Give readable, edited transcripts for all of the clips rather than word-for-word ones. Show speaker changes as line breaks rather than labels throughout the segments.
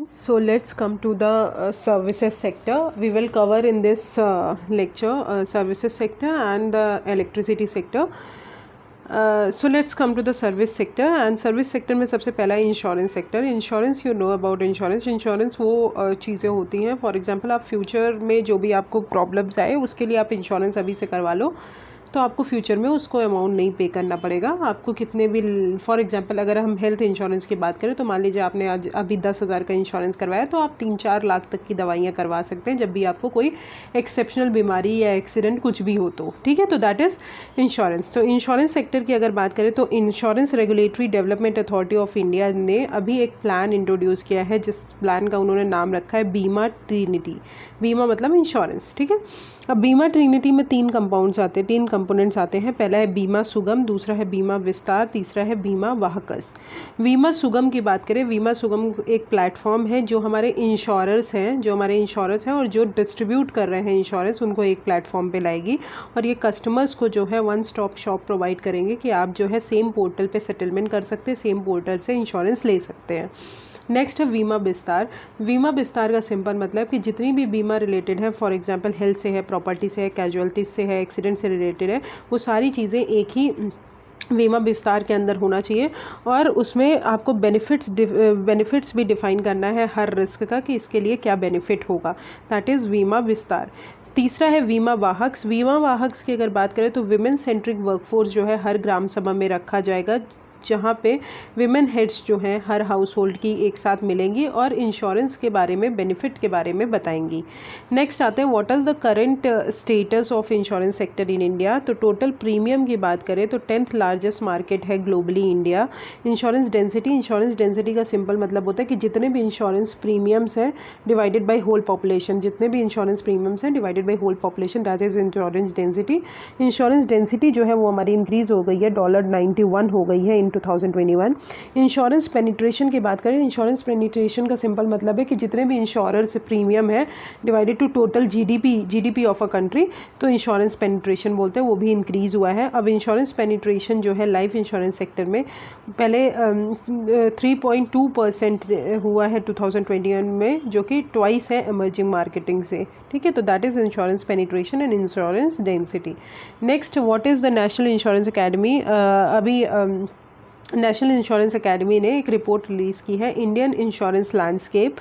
So let's come to the services sector. We will cover in this lecture services sector and the electricity sector. So let's come to the service sector. And service sector में सबसे पहला है insurance sector. Insurance, you know about insurance. Insurance वो चीज़ें होती हैं, for example आप future में जो भी आपको प्रॉब्लम्स आए उसके लिए आप इंश्योरेंस अभी से करवा लो, तो आपको फ्यूचर में उसको अमाउंट नहीं पे करना पड़ेगा. आपको कितने भी, फॉर एग्जांपल अगर हम हेल्थ इंश्योरेंस की बात करें तो मान लीजिए आपने आज अभी 10,000 का इंश्योरेंस करवाया, तो आप 3-4 लाख तक की दवाइयाँ करवा सकते हैं जब भी आपको कोई एक्सेप्शनल बीमारी या एक्सीडेंट कुछ भी हो तो. ठीक है, तो दैट इज़ इंश्योरेंस. तो इंश्योरेंस सेक्टर की अगर बात करें तो insurance regulatory development authority of India ने अभी एक प्लान इंट्रोड्यूस किया है, जिस प्लान का उन्होंने नाम रखा है बीमा ट्रिनिटी. बीमा मतलब इंश्योरेंस. ठीक है, अब बीमा ट्रिनिटी में 3 कंपोनेंट्स आते हैं. पहला है बीमा सुगम, दूसरा है बीमा विस्तार, तीसरा है बीमा वाहकस. बीमा सुगम की बात करें, बीमा सुगम एक प्लेटफॉर्म है जो हमारे इंश्योरर्स हैं और जो डिस्ट्रीब्यूट कर रहे हैं इंश्योरेंस, उनको एक प्लेटफॉर्म पे लाएगी और ये कस्टमर्स को जो है वन स्टॉप शॉप प्रोवाइड करेंगे कि आप जो है सेम पोर्टल पे सेटलमेंट कर सकते हैं, सेम पोर्टल से इंश्योरेंस ले सकते हैं. नेक्स्ट है बीमा विस्तार. बीमा विस्तार का सिंपल मतलब कि जितनी भी बीमा रिलेटेड है, फॉर एग्जांपल हेल्थ से है, प्रॉपर्टी से है, कैजुअलिटीज से है, एक्सीडेंट से रिलेटेड है, वो सारी चीज़ें एक ही बीमा विस्तार के अंदर होना चाहिए और उसमें आपको बेनिफिट्स भी डिफाइन करना है हर रिस्क का कि इसके लिए क्या बेनिफिट होगा. दैट इज़ बीमा विस्तार. तीसरा है बीमा वाहक्स. बीमा वाहक्स की अगर बात करें तो विमेन सेंट्रिक वर्कफोर्स जो है हर ग्राम सभा में रखा जाएगा, जहाँ पे विमेन हेड्स जो हैं हर हाउस होल्ड की एक साथ मिलेंगी और इंश्योरेंस के बारे में, बेनिफिट के बारे में बताएंगी. नेक्स्ट आते हैं what is the current status of insurance sector in India. तो टोटल प्रीमियम की बात करें तो 10th लार्जेस्ट मार्केट है ग्लोबली इंडिया. इंश्योरेंस डेंसिटी का सिंपल मतलब होता है कि जितने भी इंश्योरेंस प्रीमियम्स हैं divided by whole population, divided by whole population, that is insurance density. Insurance density जो है वो हमारी इंक्रीज हो गई है, $91 हो गई है 2021. इंश्योरेंस पेनिट्रेशन की बात करें, इंश्योरेंस पेनिट्रेशन का सिंपल मतलब है कि जितने भी इंश्योरर्स प्रीमियम है divided to total GDP of a country, तो इंश्योरेंस पेनिट्रेशन बोलते हैं, वो भी इंक्रीज़ हुआ है. अब इंश्योरेंस पेनिट्रेशन जो है लाइफ इंश्योरेंस सेक्टर में पहले 3.2% हुआ है 2021 में, जो कि ट्वाइस है एमर्जिंग मार्केटिंग से. ठीक है, तो that is insurance penetration and insurance density. Next, what is the national insurance academy. अभी नेशनल इंश्योरेंस अकेडमी ने एक रिपोर्ट रिलीज़ की है, इंडियन इंश्योरेंस लैंडस्केप.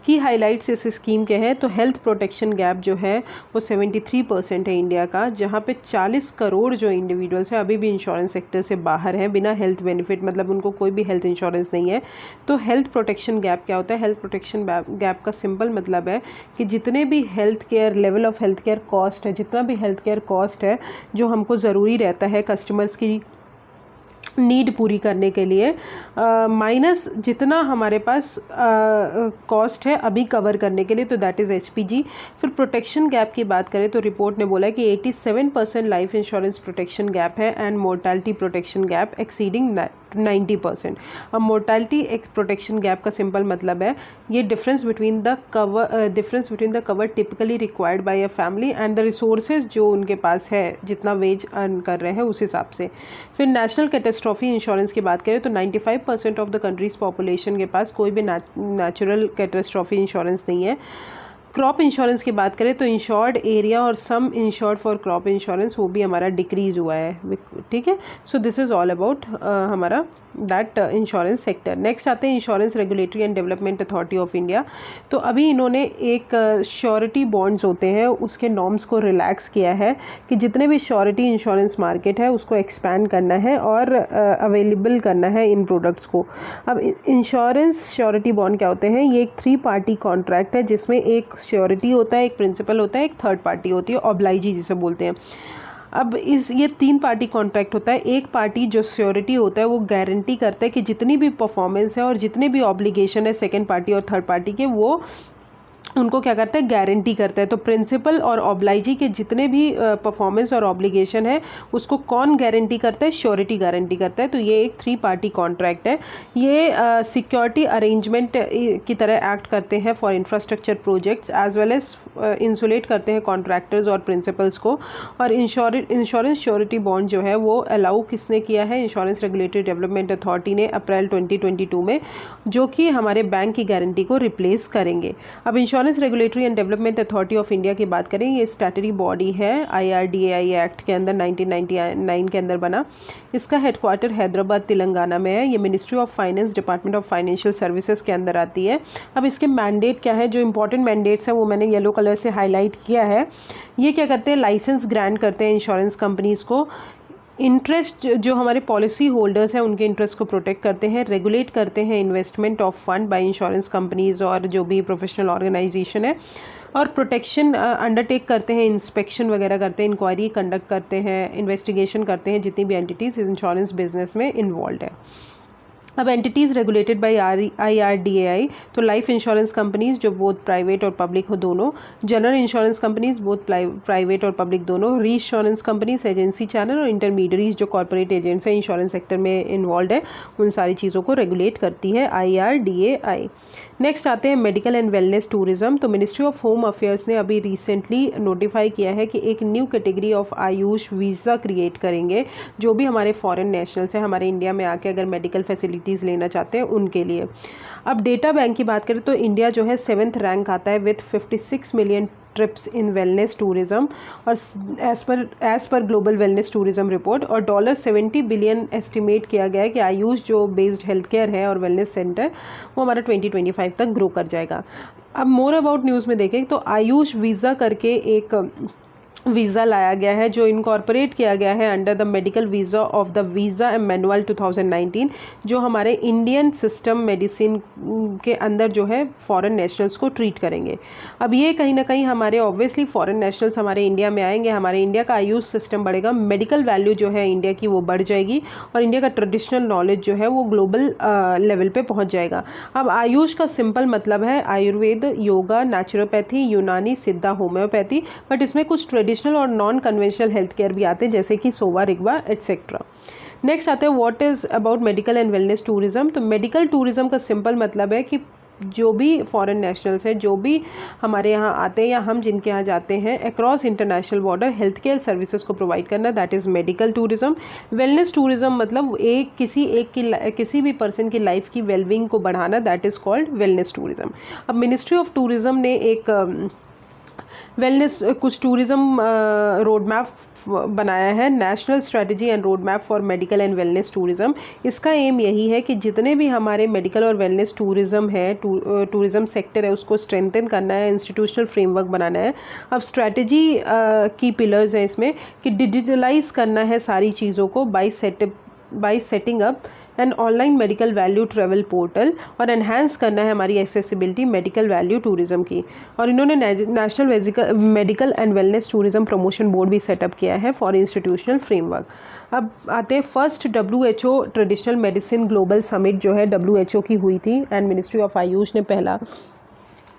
की हाइलाइट्स इस स्कीम के हैं तो हेल्थ प्रोटेक्शन गैप जो है वो 73% है इंडिया का, जहाँ पे 40 करोड़ जो इंडिविजुअल्स हैं अभी भी इंश्योरेंस सेक्टर से बाहर हैं बिना हेल्थ बेनिफिट, मतलब उनको कोई भी हेल्थ इंश्योरेंस नहीं है. तो हेल्थ प्रोटेक्शन गैप क्या होता है? हेल्थ प्रोटेक्शन गैप का सिंपल मतलब है कि जितने भी health care, level of health care cost है, जितना भी हेल्थ केयर कॉस्ट है जो हमको ज़रूरी रहता है कस्टमर्स की नीड पूरी करने के लिए, माइनस जितना हमारे पास कॉस्ट है अभी कवर करने के लिए, तो दैट इज़ HPG. फिर प्रोटेक्शन गैप की बात करें तो रिपोर्ट ने बोला है कि 87% लाइफ इंश्योरेंस प्रोटेक्शन गैप है and mortality protection gap exceeding 90%. अब मोर्टालिटी एक प्रोटेक्शन गैप का सिंपल मतलब है ये difference between the cover typically required by a family and the resources जो उनके पास है, जितना वेज अर्न कर रहे हैं उस हिसाब से. फिर नेशनल कैटेस्ट्रॉफी इंश्योरेंस की बात करें तो 95% ऑफ द कंट्रीज पॉपुलेशन के पास कोई भी नेचुरल कैटेस्ट्रॉफी इंश्योरेंस नहीं है. क्रॉप इंश्योरेंस की बात करें तो इंश्योर्ड एरिया और सम इंश्योर्ड फॉर क्रॉप इंश्योरेंस वो भी हमारा डिक्रीज़ हुआ है. ठीक है, सो दिस इज़ ऑल अबाउट हमारा दैट इंश्योरेंस सेक्टर. नेक्स्ट आते हैं insurance regulatory and development authority of India. तो अभी इन्होंने एक श्योरिटी बॉन्ड्स होते हैं उसके नॉर्म्स को रिलैक्स किया है कि जितने भी श्योरिटी इंश्योरेंस मार्केट है उसको एक्सपैंड करना है और अवेलेबल करना है इन प्रोडक्ट्स को. अब इंश्योरेंस श्योरिटी बॉन्ड क्या होते हैं? ये एक 3 पार्टी कॉन्ट्रैक्ट है जिसमें एक श्योरिटी होता है, एक प्रिंसिपल होता है, एक थर्ड पार्टी होती है, ऑब्लाइजी जिसे बोलते हैं. अब ये 3 पार्टी कॉन्ट्रैक्ट होता है. एक पार्टी जो श्योरिटी होता है वो गारंटी करता है कि जितनी भी परफॉर्मेंस है और जितने भी ऑब्लिगेशन है सेकंड पार्टी और थर्ड पार्टी के, वो उनको क्या करता है, गारंटी करता है। तो प्रिंसिपल और ऑब्लाइजी के जितने भी परफॉर्मेंस और ऑब्लिगेशन है उसको कौन गारंटी करता है, श्योरिटी गारंटी करता है। तो ये एक 3 पार्टी कॉन्ट्रैक्ट है। ये सिक्योरिटी अरेंजमेंट की तरह एक्ट करते हैं for infrastructure projects as well as insulate करते हैं कॉन्ट्रैक्टर्स और प्रिंसिपल्स को। और इंश्योरेंस श्योरिटी बॉन्ड जो है वो अलाउ किसने किया है, इंश्योरेंस रेगुलेटरी डेवलपमेंट अथॉरिटी ने अप्रैल 2022 में, जो कि हमारे बैंक की गारंटी को रिप्लेस करेंगे। अब insurance regulatory and development authority of India की बात करें, ये स्टैट्यूटरी बॉडी है IRDAI एक्ट के अंदर 1999 के अंदर बना। इसका हेडक्वार्टर हैदराबाद तेलंगाना में है। ये ministry of finance, department of financial services के अंदर आती है। अब इसके मैंडेट क्या है, जो इंपॉर्टेंट मैंडेट्स हैं वो मैंने येलो कलर से हाईलाइट किया है। ये क्या करते हैं, लाइसेंस ग्रांट करते हैं इंश्योरेंस कंपनीज़ को। इंटरेस्ट जो हमारे पॉलिसी होल्डर्स हैं उनके इंटरेस्ट को प्रोटेक्ट करते हैं। रेगुलेट करते हैं investment of fund by insurance companies और जो भी प्रोफेशनल ऑर्गेनाइजेशन है। और प्रोटेक्शन अंडरटेक करते हैं, इंस्पेक्शन वगैरह करते हैं, इंक्वायरी कंडक्ट करते हैं, इन्वेस्टिगेशन करते हैं जितनी भी एंटिटीज़ इंश्योरेंस बिजनेस में इन्वॉल्व है। अब एंटिटीज़ रेगुलेटेड बाय IRDAI, तो लाइफ इंश्योरेंस कंपनीज जो बोथ प्राइवेट और पब्लिक हो दोनों, general insurance companies both private और पब्लिक दोनों, री इंश्योरेंस कंपनीज, एजेंसी चैनल और इंटरमीडियरीज जो कॉर्पोरेट एजेंट्स हैं इंश्योरेंस सेक्टर में इन्वॉल्व है, उन सारी चीज़ों को रेगुलेट करती है IRDAI। नेक्स्ट आते हैं मेडिकल एंड वेलनेस टूरिज्म। तो मिनिस्ट्री ऑफ होम अफेयर्स ने अभी रिसेंटली नोटिफाई किया है कि एक new category of Ayush visa create करेंगे, जो भी हमारे फॉरेन नेशनल्स हैं हमारे इंडिया में आके अगर मेडिकल फैसिलिटीज़ लेना चाहते हैं उनके लिए। अब डेटा बैंक की बात करें तो इंडिया जो है 7th रैंक आता है with 56 million trips in wellness tourism और एज पर ग्लोबल वेलनेस टूरिज्म रिपोर्ट। और $70 बिलियन एस्टिमेट किया गया है कि आयुष जो बेस्ड हेल्थ केयर है और वेलनेस सेंटर वो हमारा 2025 तक ग्रो कर जाएगा। अब मोर अबाउट न्यूज़ में देखें तो आयुष वीज़ा करके एक वीज़ा लाया गया है जो इनकॉर्पोरेट किया गया है under the medical visa of the visa manual 2019, जो हमारे इंडियन सिस्टम मेडिसिन के अंदर जो है फॉरेन नेशनल्स को ट्रीट करेंगे। अब ये कहीं ना कहीं हमारे ऑब्वियसली फॉरेन नेशनल्स हमारे इंडिया में आएंगे, हमारे इंडिया का आयुष सिस्टम बढ़ेगा, मेडिकल वैल्यू जो है इंडिया की वो बढ़ जाएगी और इंडिया का ट्रेडिशनल नॉलेज जो है वो ग्लोबल लेवल पे पहुंच जाएगा। अब आयुष का सिंपल मतलब है आयुर्वेद, योगा, नेचुरोपैथी, यूनानी, सिद्धा, होम्योपैथी, बट इसमें कुछ ट्रेडिशनल और नॉन कन्वेंशनल हेल्थ केयर भी आते हैं जैसे कि सोवा, रिग्वा एटसेट्रा। नेक्स्ट आते हैं what is about medical and wellness tourism. तो मेडिकल टूरिज्म का सिंपल मतलब है कि जो भी फॉरेन नेशनल्स हैं, जो भी हमारे यहाँ आते हैं या हम जिनके यहाँ जाते हैं, across international border health care services को प्रोवाइड करना, that is medical tourism. Wellness tourism मतलब किसी भी पर्सन की लाइफ की वेलबींग को बढ़ाना, that is called wellness tourism. अब मिनिस्ट्री ऑफ टूरिज्म ने एक वेलनेस कुछ टूरिज्म रोड मैप बनाया है, national strategy and road map for medical and wellness tourism. इसका एम यही है कि जितने भी हमारे मेडिकल और वेलनेस टूरिज्म है, टूरिज्म सेक्टर है, उसको स्ट्रेंथन करना है, इंस्टीट्यूशनल फ्रेमवर्क बनाना है। अब स्ट्रेटजी की पिलर्स हैं इसमें कि डिजिटलाइज करना है सारी चीज़ों को bye setting up and online medical value travel portal, और एनहांस करना है हमारी एक्सेसिबिलिटी मेडिकल वैल्यू टूरिज्म की। और इन्होंने national medical and wellness tourism promotion board भी सेटअप किया है फॉर इंस्टीट्यूशनल फ्रेमवर्क। अब आते हैं first WHO traditional medicine global summit जो है WHO की हुई थी एंड मिनिस्ट्री ऑफ आयुष ने पहला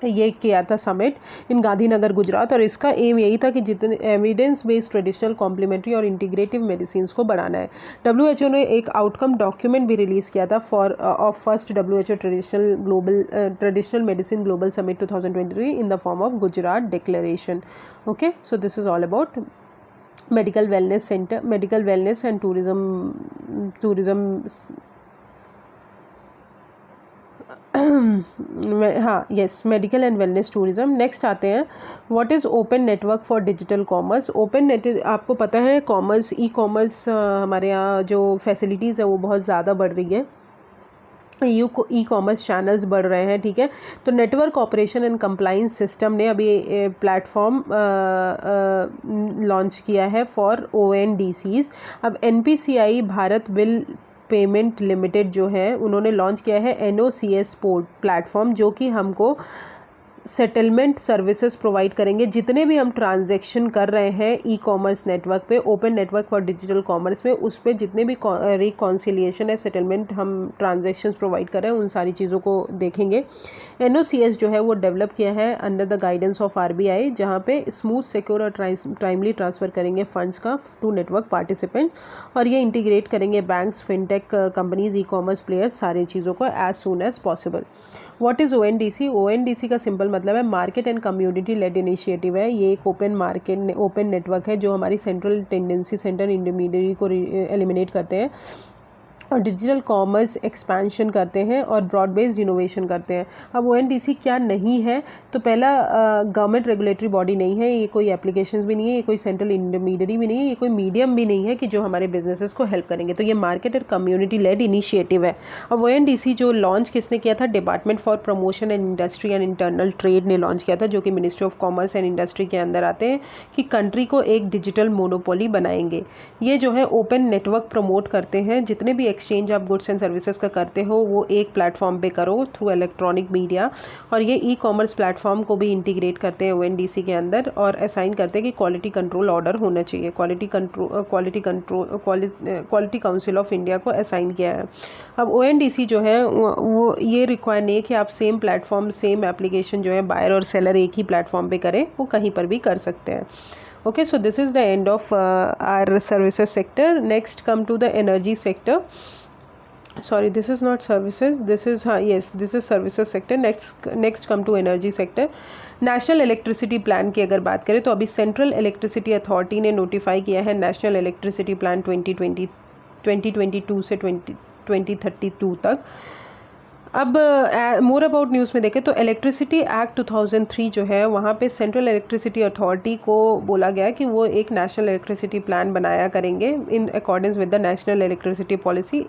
ये किया था समिट इन गांधीनगर गुजरात। और इसका एम यही था कि जितने एविडेंस बेस्ड ट्रेडिशनल कॉम्प्लीमेंट्री और इंटीग्रेटिव मेडिसिन को बढ़ाना है। WHO ने एक आउटकम डॉक्यूमेंट भी रिलीज़ किया था of first WHO traditional medicine global summit 2023 in the form of Gujarat declaration. Okay, so this is all about medical wellness centre, medical wellness and tourism हाँ yes, medical and wellness tourism. Next आते हैं what is open network for digital commerce. Open आपको पता है commerce, e commerce हमारे यहाँ जो facilities है वो बहुत ज़्यादा बढ़ रही है, ई कॉमर्स चैनल्स बढ़ रहे हैं, ठीक है। तो network operation and compliance system ने अभी प्लेटफॉर्म लॉन्च किया है फॉर ONDCs। अब NPCI Bharat bill payment limited जो है उन्होंने लॉन्च किया है NOCS पोर्ट प्लेटफॉर्म, जो कि हमको सेटलमेंट सर्विसेज प्रोवाइड करेंगे। जितने भी हम ट्रांजैक्शन कर रहे हैं ई कॉमर्स नेटवर्क पे, open network for digital commerce में, उस पे जितने भी रिकॉन्सिलिएशन है, सेटलमेंट हम ट्रांजैक्शंस प्रोवाइड कर रहे हैं, उन सारी चीज़ों को देखेंगे। NOCS जो है वो डेवलप किया है under the guidance of RBI, जहाँ पे स्मूथ, सिक्योर और टाइमली ट्रांसफ़र करेंगे फंड्स का टू नेटवर्क पार्टिसिपेंट्स, और ये इंटीग्रेट करेंगे banks, fintech companies, e commerce players, सारी चीज़ों को as soon as possible. What is ONDC? ONDC का सिंपल मतलब है market and community led initiative है। ये एक ओपन नेटवर्क है जो हमारी सेंट्रल टेंडेंसी, सेंट्रल इंटरमीडिएट को एलिमिनेट करते हैं और डिजिटल कॉमर्स एक्सपेंशन करते हैं और ब्रॉड बेस्ड इनोवेशन करते हैं। अब ONDC क्या नहीं है? तो पहला, गवर्नमेंट रेगुलेटरी बॉडी नहीं है, ये कोई एप्लीकेशंस भी नहीं है, ये कोई सेंट्रल इंटरमीडिएट भी नहीं है, ये कोई मीडियम भी नहीं है कि जो हमारे बिजनेसेस को हेल्प करेंगे। तो ये मार्केट और कम्युनिटी लेड इनिशिएटिव है। अब ONDC जो लॉन्च किसने किया था? Department for promotion and industry and internal trade ने लॉन्च किया था, जो कि ministry of commerce and industry के अंदर आते हैं, कि कंट्री को एक डिजिटल मोनोपोली बनाएंगे। ये जो है ओपन नेटवर्क प्रमोट करते हैं। जितने भी एक्सचेंज आप गुड्स एंड सर्विसेज का करते हो वो एक प्लेटफॉर्म पे करो थ्रू इलेक्ट्रॉनिक मीडिया, और ये ई कॉमर्स प्लेटफॉर्म को भी इंटीग्रेट करते हैं ONDC के अंदर, और असाइन करते हैं कि क्वालिटी कंट्रोल ऑर्डर होना चाहिए। क्वालिटी काउंसिल ऑफ इंडिया को असाइन किया है। अब ONDC जो है वो ये रिक्वायर नहीं है कि आप सेम प्लेटफॉर्म, सेम एप्लीकेशन जो है बायर और सेलर एक ही प्लेटफॉर्म पे करें, वो कहीं पर भी कर सकते हैं। Okay, so this is the end of our services sector. Next, come to the energy sector. Sorry, this is not services. This is yes, this is services sector. Next come to energy sector. National electricity plan की अगर बात करें तो अभी central electricity authority ने notify किया है national electricity plan 2022 से 2032 तक। अब मोर अबाउट न्यूज़ में देखें तो इलेक्ट्रिसिटी एक्ट 2003 जो है, वहाँ पे सेंट्रल इलेक्ट्रिसिटी अथॉरिटी को बोला गया कि वो एक नेशनल इलेक्ट्रिसिटी प्लान बनाया करेंगे in accordance with the national electricity policy,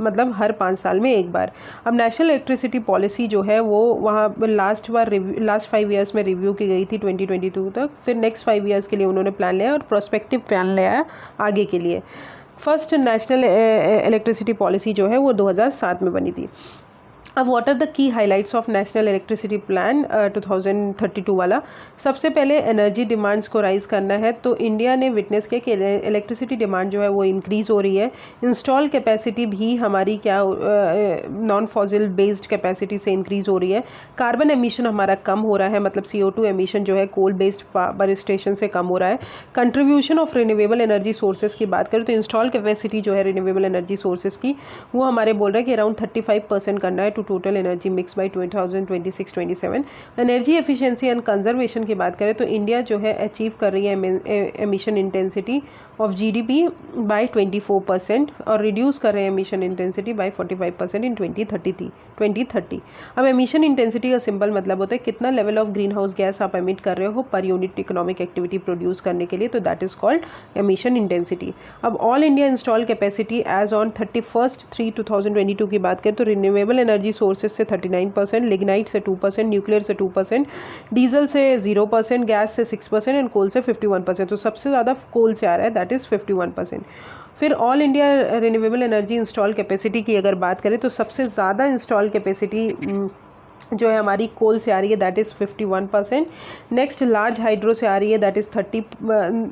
मतलब हर 5 साल में एक बार। अब नेशनल इलेक्ट्रिसिटी पॉलिसी जो है वो वहाँ लास्ट 5 ईयर्स में रिव्यू की गई थी 2022 तक, फिर नेक्स्ट 5 ईयर्स के लिए उन्होंने प्लान लिया और प्रोस्पेक्टिव प्लान लिया आगे के लिए। फर्स्ट नेशनल इलेक्ट्रिसिटी पॉलिसी जो है वो 2007 में बनी थी। अब what are the key highlights of national electricity plan 2032 वाला? सबसे पहले एनर्जी डिमांड्स को राइज़ करना है। तो इंडिया ने विटनेस किया कि इलेक्ट्रिसिटी डिमांड जो है वो इंक्रीज़ हो रही है। इंस्टॉल कैपेसिटी भी हमारी नॉन फॉसिल बेस्ड कैपेसिटी से इंक्रीज़ हो रही है। कार्बन एमिशन हमारा कम हो रहा है, मतलब CO2 एमिशन जो है कोल बेस्ड पावर स्टेशन से कम हो रहा है। Contribution of renewable energy sources की बात करें तो इंस्टॉल कैपेसिटी जो है रिन्यूएबल एनर्जी सोर्सेज की, वो हमारे बोल रहे हैं कि अराउंड 35% करना है total energy mix by 2026-27। Energy efficiency and conservation की बात करें तो इंडिया जो है अचीव कर रही है emission intensity of GDP by 24% और रिड्यूस कर रहे हैं एमिशन इंटेंसिटी बाय 45% इन 2030। अब एमिशन इंटेंसिटी का सिंपल मतलब होता है कितना level of green house gas आप एमिट कर रहे हो per unit economic activity produce करने के लिए, तो that is called emission intensity. अब all India install capacity as on 31/3/2022 की बात करें तो रिन्यूएबल एनर्जी सोर्सेज से 39%, लिग्नाइट से 2%, न्यूक्लियर से 2%, डीजल से 0%, गैस से 6% एंड कोल से 51%। तो सबसे ज़्यादा कोल से आ रहा है, दैट इज़ 51%। फिर all India renewable energy install capacity की अगर बात करें तो सबसे ज़्यादा इंस्टॉल कैपेसिटी जो है हमारी कोल से आ रही है, that is 51%। Next large hydro से आ रही है, दैट इज़ 30।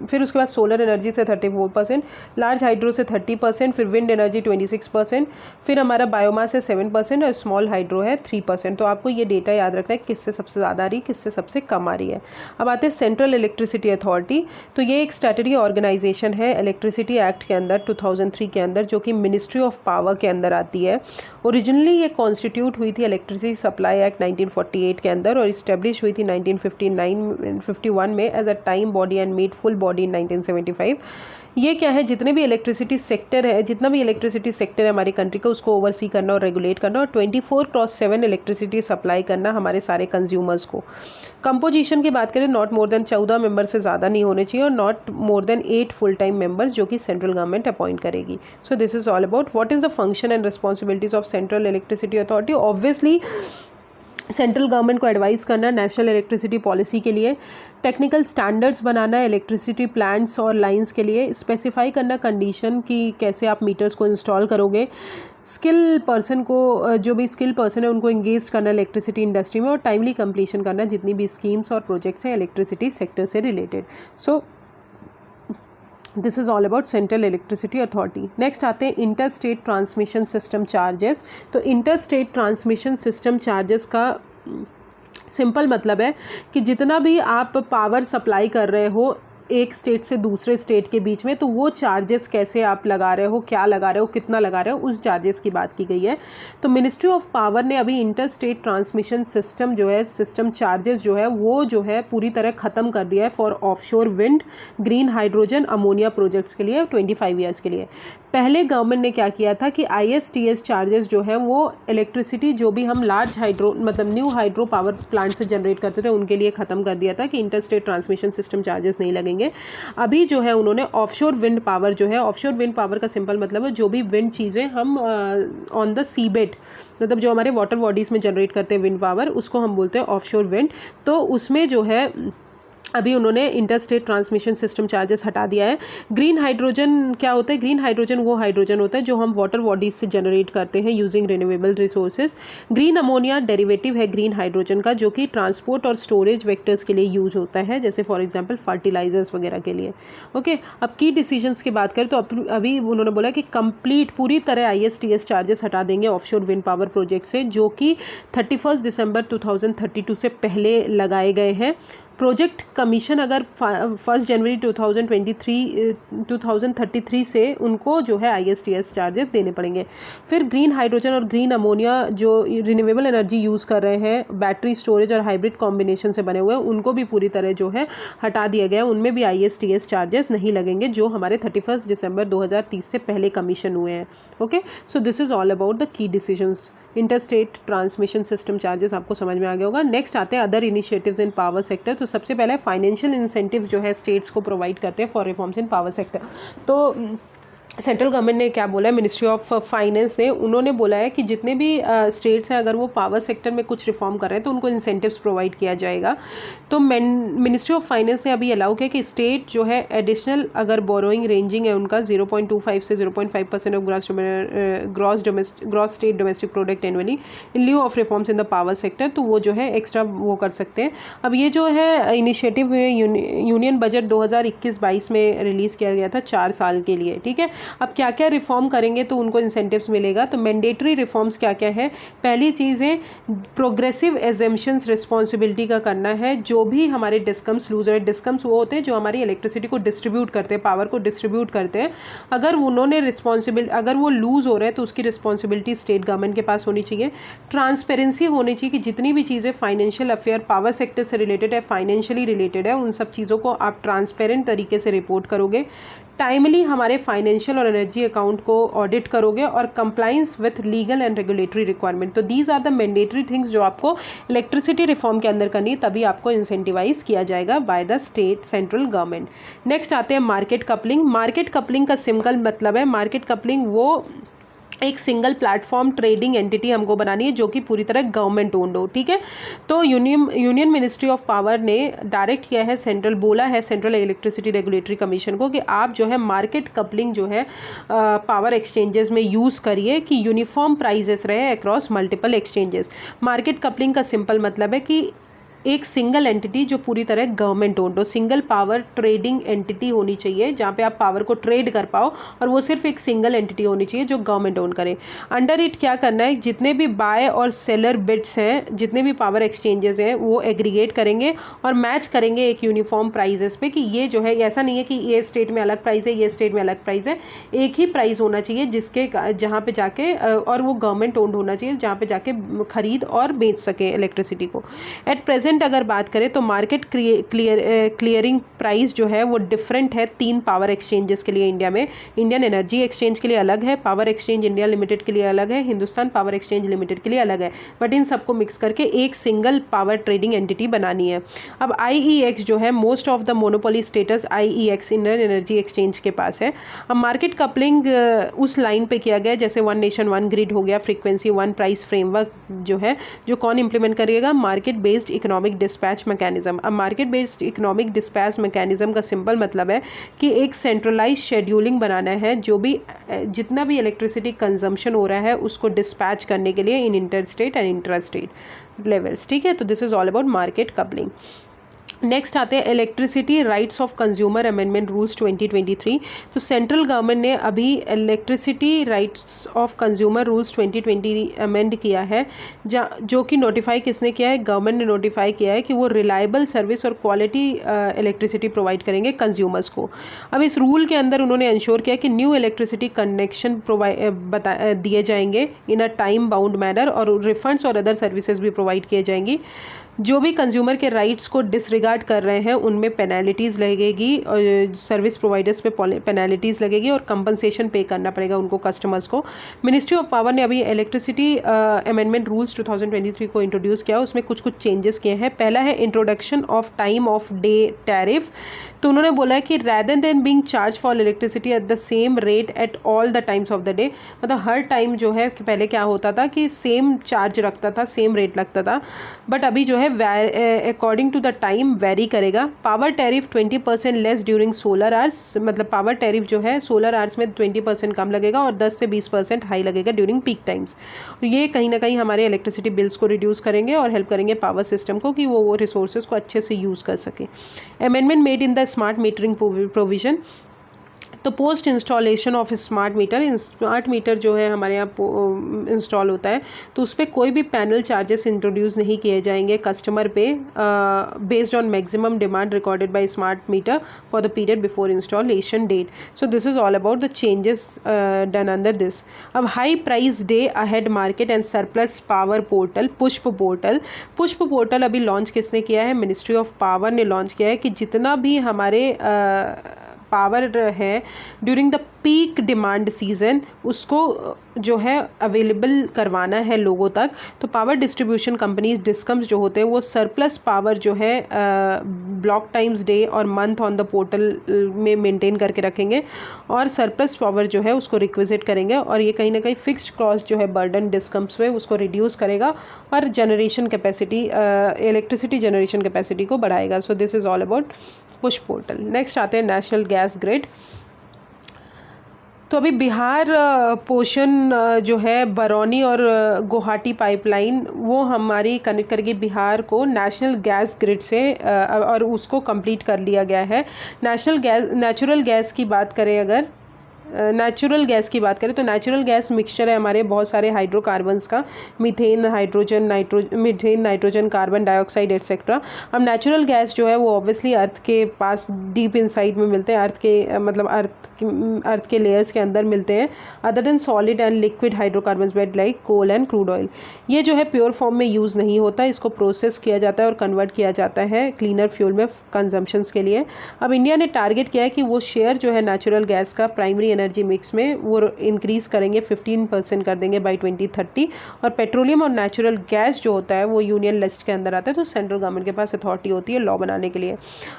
फिर उसके बाद सोलर एनर्जी से 34%, लार्ज हाइड्रो से 30%, फिर विंड एनर्जी 26%, फिर हमारा बायोमास है 7% और स्मॉल हाइड्रो है 3%। तो आपको ये डेटा याद रखना है किससे सबसे ज़्यादा आ रही है, किससे सबसे कम आ रही है। अब आते हैं सेंट्रल इलेक्ट्रिसिटी अथॉरिटी। तो ये एक स्टैट्यूटरी ऑर्गेनाइजेशन है इलेक्ट्रिसिटी एक्ट के अंदर 2003 के अंदर, जो कि मिनिस्ट्री ऑफ पावर के अंदर आती है। ओरिजिनली ये कॉन्स्टिट्यूट हुई थी इलेक्ट्रिसिटी सप्लाई एक्ट 1948 के अंदर और इस्टेब्लिश हुई थी 1951 में as a time body and made full body in 1975। ये क्या है, जितने भी इलेक्ट्रिसिटी सेक्टर है, जितना भी इलेक्ट्रिसिटी सेक्टर है हमारी कंट्री का, उसको ओवरसी करना और रेगुलेट करना और 24/7 इलेक्ट्रिसिटी सप्लाई करना हमारे सारे कंज्यूमर्स को। कंपोजिशन की बात करें, नॉट मोर देन 14 मेंबर से ज़्यादा नहीं होने चाहिए और not more than 8 full time members जो कि सेंट्रल गवर्नमेंट अपॉइंट करेगी। सो this is all about what is the function and responsibilities of central electricity authority. Obviously central government को एडवाइस करना नेशनल इलेक्ट्रिसिटी पॉलिसी के लिए, टेक्निकल स्टैंडर्ड्स बनाना electricity plants और lines के लिए, स्पेसिफाई करना कंडीशन कि कैसे आप मीटर्स को इंस्टॉल करोगे, स्किल पर्सन को, जो भी स्किल पर्सन है उनको इंगेज करना इलेक्ट्रिसिटी इंडस्ट्री में, और टाइमली कंप्लीशन करना जितनी भी स्कीम्स और प्रोजेक्ट्स हैं इलेक्ट्रिसिटी सेक्टर से related. So this is all about central electricity authority. Next आते हैं inter state transmission system charges. तो inter state transmission system charges का सिंपल मतलब है कि जितना भी आप पावर सप्लाई कर रहे हो एक स्टेट से दूसरे स्टेट के बीच में, तो वो चार्जेस कैसे आप लगा रहे हो, क्या लगा रहे हो, कितना लगा रहे हो, उस चार्जेस की बात की गई है। तो मिनिस्ट्री ऑफ पावर ने अभी इंटर स्टेट ट्रांसमिशन सिस्टम जो है, सिस्टम चार्जेस जो है वो जो है पूरी तरह ख़त्म कर दिया है for offshore wind, green hydrogen, ammonia projects के लिए 25 ईयर्स के लिए। पहले गवर्नमेंट ने क्या किया था कि ISTS चार्जेस जो है वो इलेक्ट्रिसिटी जो भी हम लार्ज हाइड्रो मतलब न्यू हाइड्रो पावर प्लांट से जनरेट करते थे उनके लिए ख़त्म कर दिया था कि inter state transmission system charges नहीं लगेंगे। अभी जो है उन्होंने ऑफशोर विंड पावर जो है, ऑफशोर विंड पावर का सिंपल मतलब है जो भी विंड चीज़ें हम ऑन द सी बेड मतलब जो हमारे वाटर बॉडीज़ में जनरेट करते हैं विंड पावर, उसको हम बोलते हैं ऑफशोर विंड। तो उसमें जो है अभी उन्होंने inter state transmission system charges हटा दिया है। ग्रीन हाइड्रोजन क्या होता है? ग्रीन हाइड्रोजन वो हाइड्रोजन होता है जो हम वाटर बॉडीज से जनरेट करते हैं using renewable resources. Green ammonia derivative है ग्रीन हाइड्रोजन का, जो कि ट्रांसपोर्ट और स्टोरेज वेक्टर्स के लिए यूज होता है, जैसे फॉर एग्जांपल फर्टिलाइजर्स वगैरह के लिए। ओके, अब की डिसीजंस की बात करें तो अभी उन्होंने बोला कि कंप्लीट पूरी तरह ISTS चार्जेस हटा देंगे ऑफशोर विंड पावर प्रोजेक्ट से, जो कि 31 दिसंबर 2032 से पहले लगाए गए हैं। प्रोजेक्ट कमीशन अगर 1 जनवरी 2033 से उनको जो है ISTS चार्जेस देने पड़ेंगे। फिर ग्रीन हाइड्रोजन और ग्रीन अमोनिया जो रिन्यूएबल एनर्जी यूज़ कर रहे हैं, बैटरी स्टोरेज और हाइब्रिड कॉम्बिनेशन से बने हुए हैं, उनको भी पूरी तरह जो है हटा दिया गया है। उनमें भी ISTS चार्जेस नहीं लगेंगे जो हमारे 31 दिसंबर 2030 से पहले कमीशन हुए हैं। Okay, so this is all about the key decisions. Inter state transmission system charges आपको समझ में आ गया होगा। नेक्स्ट आते हैं अदर इनिशिएटिव्स इन पावर सेक्टर। तो सबसे पहले फाइनेंशियल इंसेंटिव्स जो है स्टेट्स को प्रोवाइड करते हैं for reforms in power sector. तो सेंट्रल गवर्नमेंट ने क्या बोला है, मिनिस्ट्री ऑफ फाइनेंस ने, उन्होंने बोला है कि जितने भी स्टेट्स हैं अगर वो पावर सेक्टर में कुछ रिफॉर्म कर रहे हैं तो उनको इंसेंटिव्स प्रोवाइड किया जाएगा। तो मिनिस्ट्री ऑफ फाइनेंस ने अभी अलाउ किया कि स्टेट जो है एडिशनल अगर बोरोइंग रेंजिंग है उनका 0.25 से 0.5% of gross state domestic product annually in lieu of reforms in the power sector, तो वो जो है एक्स्ट्रा वो कर सकते हैं। अब ये जो है इनिशिएटिव यूनियन बजट 2021-22 में रिलीज़ किया गया था 4 साल के लिए, ठीक है। अब क्या क्या रिफॉर्म करेंगे तो उनको इंसेंटिव्स मिलेगा। तो मैंडेटरी रिफॉर्म्स क्या क्या है? पहली चीज़ है प्रोग्रेसिव एजम्पशंस रिस्पॉन्सिबिलिटी का करना है। जो भी हमारे डिस्कम्स लूजर, डिस्कम्स वो होते हैं जो हमारी इलेक्ट्रिसिटी को डिस्ट्रीब्यूट करते हैं, पावर को डिस्ट्रीब्यूट करते हैं, अगर उन्होंने अगर वो लूज़ हो रहे हैं तो उसकी रिस्पॉन्सिबिलिटी स्टेट गवर्नमेंट के पास होनी चाहिए। ट्रांसपेरेंसी होनी चाहिए कि जितनी भी चीज़ें फाइनेंशियल अफेयर पावर सेक्टर से रिलेटेड है, फाइनेंशियली रिलेटेड है, उन सब चीज़ों को आप ट्रांसपेरेंट तरीके से रिपोर्ट करोगे। टाइमली हमारे फाइनेंशियल और एनर्जी अकाउंट को ऑडिट करोगे और compliance with legal and regulatory requirement. तो these are the mandatory things जो आपको इलेक्ट्रिसिटी रिफॉर्म के अंदर करनी, तभी आपको इंसेंटिवाइज किया जाएगा by the state central government. Next आते हैं मार्केट कपलिंग। मार्केट कपलिंग का सिंपल मतलब है, मार्केट कपलिंग वो एक सिंगल प्लेटफॉर्म ट्रेडिंग एंटिटी हमको बनानी है जो कि पूरी तरह गवर्नमेंट ओन्ड हो, ठीक है। तो यूनियन मिनिस्ट्री ऑफ पावर ने डायरेक्ट किया है, बोला है सेंट्रल इलेक्ट्रिसिटी रेगुलेटरी कमीशन को कि आप जो है मार्केट कपलिंग जो है पावर एक्सचेंजेस में यूज़ करिए कि यूनिफॉर्म प्राइजेस रहे across multiple exchanges. Market coupling का सिंपल मतलब है कि एक सिंगल एंटिटी जो पूरी तरह गवर्नमेंट ओन्ड हो, सिंगल पावर ट्रेडिंग एंटिटी होनी चाहिए जहाँ पे आप पावर को ट्रेड कर पाओ, और वो सिर्फ एक सिंगल एंटिटी होनी चाहिए जो गवर्नमेंट ओन करे। अंडर इट क्या करना है, जितने भी बाय और सेलर बिड्स हैं, जितने भी पावर एक्सचेंजेस हैं, वो एग्रीगेट करेंगे और मैच करेंगे एक यूनिफॉर्म प्राइजेस पे कि ये जो है, ऐसा नहीं है कि ये स्टेट में अलग प्राइस है, ये स्टेट में अलग प्राइस है, एक ही प्राइस होना चाहिए जिसके जहाँ पे जाके, और वो गवर्नमेंट ओन्ड होना चाहिए जहाँ पे जाके खरीद और बेच सके इलेक्ट्रिसिटी को। एट प्रेजेंट प्रेजेंट अगर बात करें तो मार्केट क्लियरिंग प्राइस जो है वो डिफरेंट है 3 पावर एक्सचेंजेस के लिए इंडिया में। इंडियन एनर्जी एक्सचेंज के लिए अलग है, पावर एक्सचेंज इंडिया लिमिटेड के लिए अलग है, हिंदुस्तान पावर एक्सचेंज लिमिटेड के लिए अलग है, बट इन सबको मिक्स करके एक सिंगल पावर ट्रेडिंग एंटिटी बनानी है। अब IEX जो है, most of the monopoly status IEX Indian energy exchange के पास है। अब मार्केट कपलिंग उस लाइन पे किया गया जैसे वन नेशन वन ग्रिड हो गया, फ्रीक्वेंसी वन प्राइस फ्रेमवर्क जो है, जो कौन इंप्लीमेंट करेगा, market based economic dispatch mechanism. अब market based economic dispatch mechanism का सिंपल मतलब है कि एक सेंट्रलाइज शेड्यूलिंग बनाना है, जो भी जितना भी इलेक्ट्रिसिटी कंजम्पशन हो रहा है उसको डिस्पैच करने के लिए in inter state and intra state levels. ठीक है, तो this is all about market coupling. Next आते हैं electricity rights of consumer amendment rules 2023। तो सेंट्रल गवर्नमेंट ने अभी electricity rights of consumer rules 2020 amend किया है, जो कि नोटिफाई किसने किया है, गवर्नमेंट ने नोटिफाई किया है कि वो रिलायबल सर्विस और क्वालिटी इलेक्ट्रिसिटी प्रोवाइड करेंगे कंज्यूमर्स को। अब इस रूल के अंदर उन्होंने इंश्योर किया कि न्यू इलेक्ट्रिसिटी कनेक्शन दिए जाएंगे इन अ टाइम बाउंड मैनर, और रिफंड्स और अदर सर्विसेज भी प्रोवाइड किए जाएंगी। जो भी कंज्यूमर के राइट्स को डिसरिगार्ड कर रहे हैं उनमें पेनल्टीज़ लगेगी, और सर्विस प्रोवाइडर्स पे पेनल्टीज़ लगेगी और कंपनसेशन पे करना पड़ेगा उनको, कस्टमर्स को। मिनिस्ट्री ऑफ पावर ने अभी इलेक्ट्रिसिटी अमेंडमेंट रूल्स 2023 को इंट्रोड्यूस किया, उसमें कुछ चेंजेस किए हैं। पहला है introduction of time of day tariff. तो उन्होंने बोला है कि rather than being charge for electricity at the same rate at all the times of the day, मतलब हर टाइम जो है, पहले क्या होता था कि सेम चार्ज रखता था, सेम रेट लगता था, बट अभी जो है according to the time vary करेगा। Power tariff 20% less during solar hours, मतलब पावर टैरिफ जो है सोलर आवर्स में 20% कम लगेगा और 10 से 20% हाई लगेगा ड्यूरिंग पीक टाइम्स। ये कहीं ना कहीं हमारे इलेक्ट्रिसिटी बिल्स को रिड्यूस करेंगे और हेल्प करेंगे पावर सिस्टम को कि वो रिसोर्सेज को अच्छे से यूज़ कर सके। Amendment made in the smart metering provision. तो post installation of smart meter जो है हमारे यहाँ इंस्टॉल होता है, तो उस पर कोई भी पैनल चार्जेस इंट्रोड्यूस नहीं किए जाएंगे कस्टमर पे, based on maximum demand recorded by smart meter for the period before installation date. So this is all about the changes done under this. अब high price day ahead market and surplus power portal, Pushp portal अभी launch किसने किया है, ministry of power ने launch किया है कि जितना भी हमारे पावर है during the peak demand season उसको जो है अवेलेबल करवाना है लोगों तक। तो पावर डिस्ट्रीब्यूशन कंपनीज डिस्कम्स जो होते हैं वो सरप्लस पावर जो है ब्लॉक टाइम्स डे और मंथ ऑन द पोर्टल में मेंटेन करके रखेंगे और सरप्लस पावर जो है उसको रिक्विजिट करेंगे, और ये कहीं ना कहीं फिक्स्ड कॉस्ट जो है बर्डन डिस्कम्स में उसको रिड्यूस करेगा और generation capacity, electricity generation capacity को बढ़ाएगा। सो this is all about push portal. Next आते हैं नेशनल गैस ग्रिड। तो अभी बिहार पोर्शन जो है बरौनी और गुवाहाटी पाइपलाइन वो हमारी कनेक्ट करेगी बिहार को नेशनल गैस ग्रिड से, और उसको कंप्लीट कर लिया गया है। नेचुरल गैस की बात करें, अगर नेचुरल गैस की बात करें तो नेचुरल गैस मिक्सचर है हमारे बहुत सारे हाइड्रोकार्बन्स का, methane, nitrogen, carbon dioxide etcetera. अब नेचुरल गैस जो है वो ऑब्वियसली अर्थ के पास डीप इनसाइड में मिलते हैं, अर्थ के मतलब अर्थ के लेयर्स के अंदर मिलते हैं, other than solid and liquid hydrocarbons based like coal and crude oil. ये जो है प्योर फॉर्म में यूज़ नहीं होता, इसको प्रोसेस किया जाता है और कन्वर्ट किया जाता है क्लीनर फ्यूल में कंजम्पशंस के लिए। अब इंडिया ने टारगेट किया है कि वो शेयर जो है नेचुरल गैस का प्राइमरी एनर्जी मिक्स में वो इंक्रीज़ करेंगे, 15% कर देंगे बाई 2030। और पेट्रोलियम और नेचुरल गैस जो होता है वो यूनियन लिस्ट के अंदर आता है, तो सेंट्रल गवर्नमेंट के पास अथॉरिटी होती है लॉ बनाने के लिए।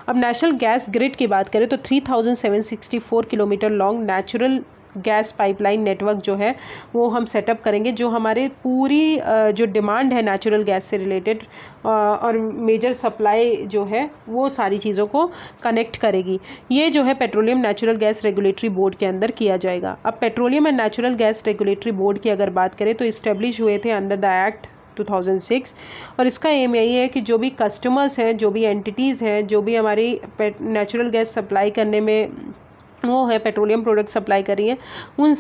अब नेशनल गैस ग्रिड की बात करें तो 3764 kilometre long natural gas pipeline network जो है वो हम सेटअप करेंगे, जो हमारे पूरी जो डिमांड है नेचुरल गैस से रिलेटेड और मेजर सप्लाई जो है वो सारी चीज़ों को कनेक्ट करेगी। ये जो है petroleum natural gas regulatory board के अंदर किया जाएगा। अब petroleum and natural gas regulatory board की अगर बात करें तो इस्टेब्लिश हुए थे अंडर द एक्ट 2006, और इसका एम यही है कि जो भी कस्टमर्स हैं, जो भी एंटिटीज़ हैं, जो भी हमारी नेचुरल गैस सप्लाई करने में वो है पेट्रोलियम प्रोडक्ट सप्लाई कर रही है, उन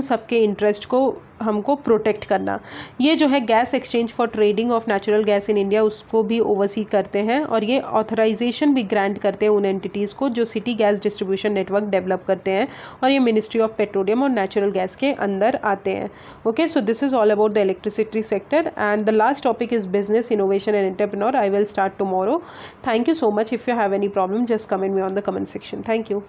सब के इंटरेस्ट को हमको प्रोटेक्ट करना। ये जो है gas exchange for trading of natural gas in India, उसको भी ओवरसी करते हैं और ये ऑथराइजेशन भी ग्रांट करते हैं उन एंटिटीज़ को जो city gas distribution network develop करते हैं, और ये मिनिस्ट्री ऑफ पेट्रोलियम और नेचुरल गैस के अंदर आते हैं। Okay, so this is all about the electricity sector and the last topic is business innovation and entrepreneur. I will start tomorrow. Thank you so much. If you have any problem, just comment me on the comment section. Thank you.